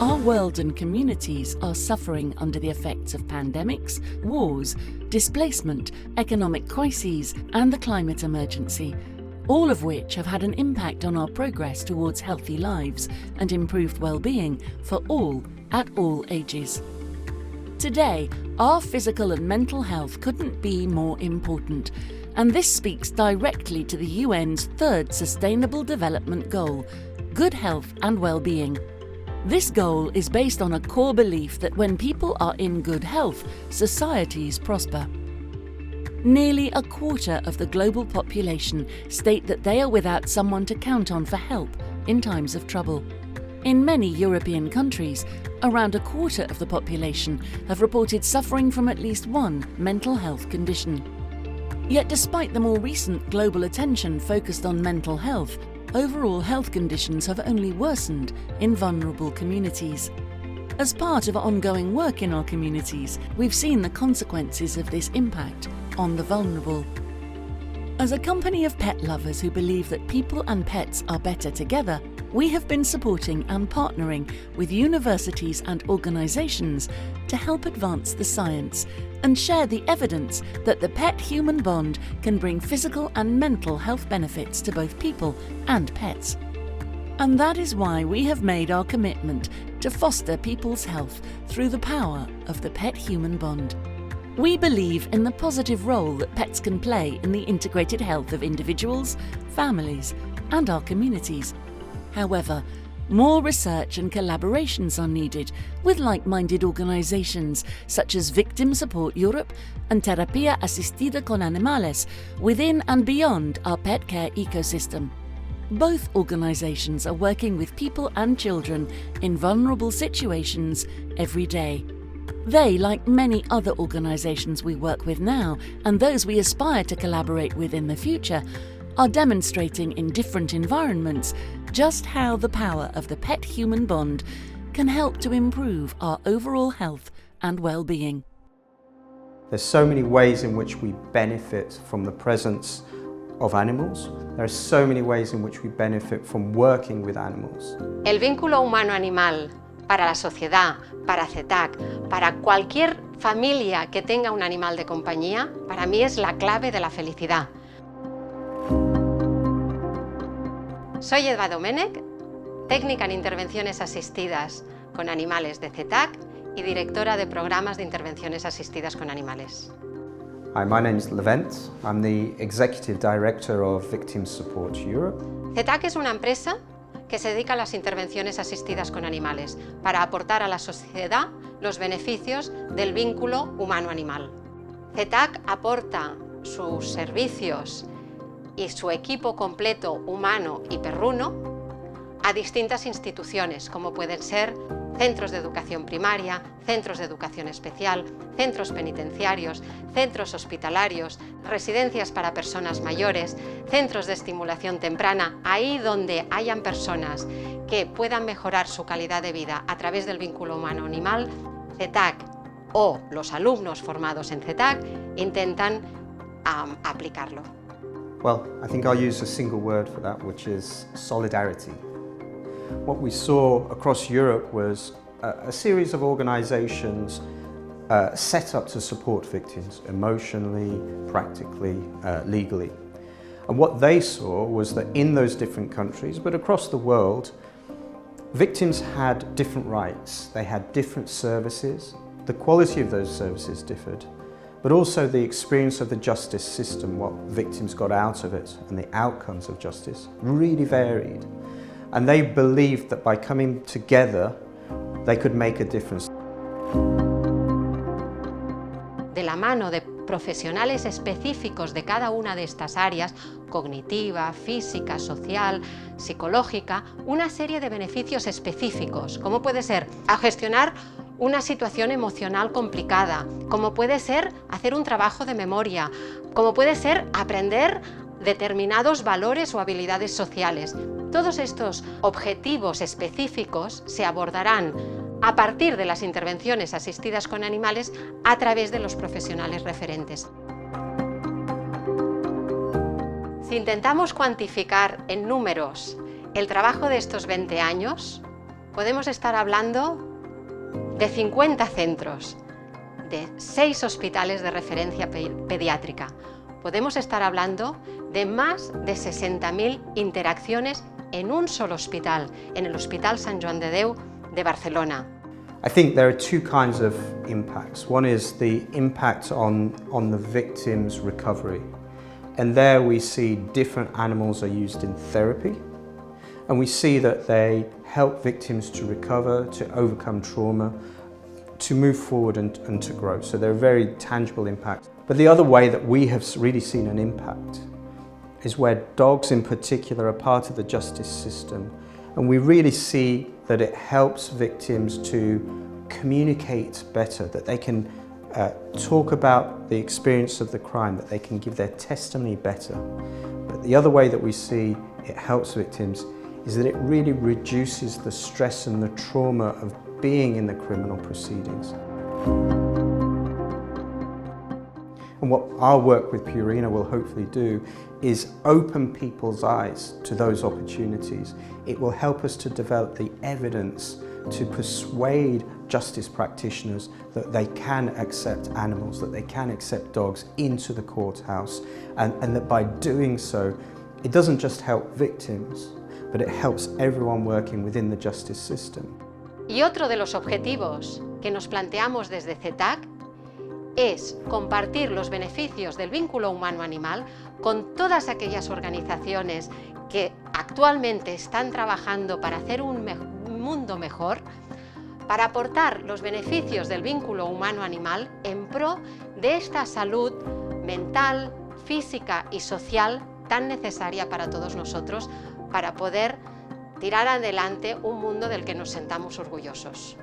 Our world and communities are suffering under the effects of pandemics, wars, displacement, economic crises, and the climate emergency, all of which have had an impact on our progress towards healthy lives and improved well-being for all at all ages. Today, our physical and mental health couldn't be more important, and this speaks directly to the UN's third Sustainable Development Goal, good health and well-being. This goal is based on a core belief that when people are in good health, societies prosper. Nearly a quarter of the global population state that they are without someone to count on for help in times of trouble. In many European countries, around a quarter of the population have reported suffering from at least one mental health condition. Yet despite the more recent global attention focused on mental health, overall health conditions have only worsened in vulnerable communities. As part of ongoing work in our communities, we've seen the consequences of this impact on the vulnerable. As a company of pet lovers who believe that people and pets are better together, we have been supporting and partnering with universities and organisations to help advance the science and share the evidence that the pet-human bond can bring physical and mental health benefits to both people and pets. And that is why we have made our commitment to foster people's health through the power of the pet-human bond. We believe in the positive role that pets can play in the integrated health of individuals, families, and our communities. However, more research and collaborations are needed with like-minded organisations such as Victim Support Europe and Terapia Asistida con Animales within and beyond our pet care ecosystem. Both organisations are working with people and children in vulnerable situations every day. They, like many other organisations we work with now and those we aspire to collaborate with in the future, are demonstrating in different environments just how the power of the pet-human bond can help to improve our overall health and well-being. There's so many ways in which we benefit from the presence of animals. There are so many ways in which we benefit from working with animals. El vínculo humano-animal para la sociedad, para CETAC, para cualquier familia que tenga un animal de compañía, para mí es la clave de la felicidad. Soy Edva Domènech, técnica en intervenciones asistidas con animales de CETAC y directora de programas de intervenciones asistidas con animales. Hi, my name is Levent. I'm the Executive Director of Victim Support Europe. CETAC es una empresa que se dedica a las intervenciones asistidas con animales para aportar a la sociedad los beneficios del vínculo humano-animal. CETAC aporta sus servicios y su equipo completo humano y perruno a distintas instituciones, como pueden ser centros de educación primaria, centros de educación especial, centros penitenciarios, centros hospitalarios, residencias para personas mayores, centros de estimulación temprana, ahí donde hayan personas que puedan mejorar su calidad de vida a través del vínculo humano-animal, CETAC o los alumnos formados en CETAC intentan aplicarlo. Well, I think I'll use a single word for that, which is solidarity. What we saw across Europe was a series of organisations set up to support victims emotionally, practically, legally. And what they saw was that in those different countries, but across the world, victims had different rights. They had different services. The quality of those services differed, but also the experience of the justice system, what victims got out of it, and the outcomes of justice really varied. And they believed that by coming together, they could make a difference. De la mano de profesionales específicos de cada una de estas áreas, cognitiva, física, social, psicológica, una serie de beneficios específicos, como puede ser a gestionar una situación emocional complicada, como puede ser hacer un trabajo de memoria, como puede ser aprender determinados valores o habilidades sociales. Todos estos objetivos específicos se abordarán a partir de las intervenciones asistidas con animales a través de los profesionales referentes. Si intentamos cuantificar en números el trabajo de estos 20 años, podemos estar hablando de 50 centros, de 6 hospitales de referencia pediátrica. Podemos estar hablando de más de 60.000 interacciones en un solo hospital, en el Hospital Sant Joan de Déu de Barcelona. I think there are two kinds of impacts. One is the impact on the victim's recovery. And there we see different animals are used in therapy. And we see that they help victims to recover, to overcome trauma, to move forward and to grow. So they're very tangible impacts. But the other way that we have really seen an impact is where dogs in particular are part of the justice system. And we really see that it helps victims to communicate better, that they can talk about the experience of the crime, that they can give their testimony better. But the other way that we see it helps victims is that it really reduces the stress and the trauma of being in the criminal proceedings. And what our work with Purina will hopefully do is open people's eyes to those opportunities. It will help us to develop the evidence to persuade justice practitioners that they can accept animals, that they can accept dogs into the courthouse, and that by doing so, it doesn't just help victims, but it helps everyone working within the justice system. Y otro de los objetivos que nos planteamos desde CETAC es compartir los beneficios del vínculo humano-animal con todas aquellas organizaciones que actualmente están trabajando para hacer un mundo mejor, para aportar los beneficios del vínculo humano-animal en pro de esta salud mental, física y social tan necesaria para todos nosotros para poder tirar adelante un mundo del que nos sentamos orgullosos.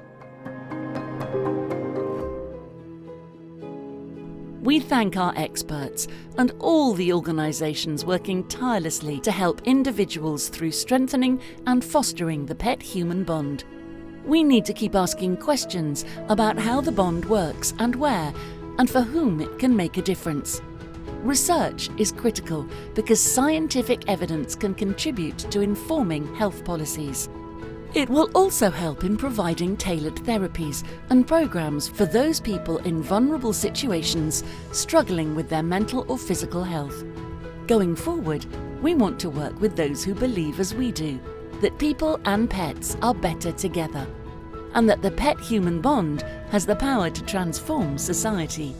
We thank our experts and all the organisations working tirelessly to help individuals through strengthening and fostering the pet-human bond. We need to keep asking questions about how the bond works and where, and for whom it can make a difference. Research is critical because scientific evidence can contribute to informing health policies. It will also help in providing tailored therapies and programs for those people in vulnerable situations struggling with their mental or physical health. Going forward, we want to work with those who believe as we do, that people and pets are better together, and that the pet-human bond has the power to transform society.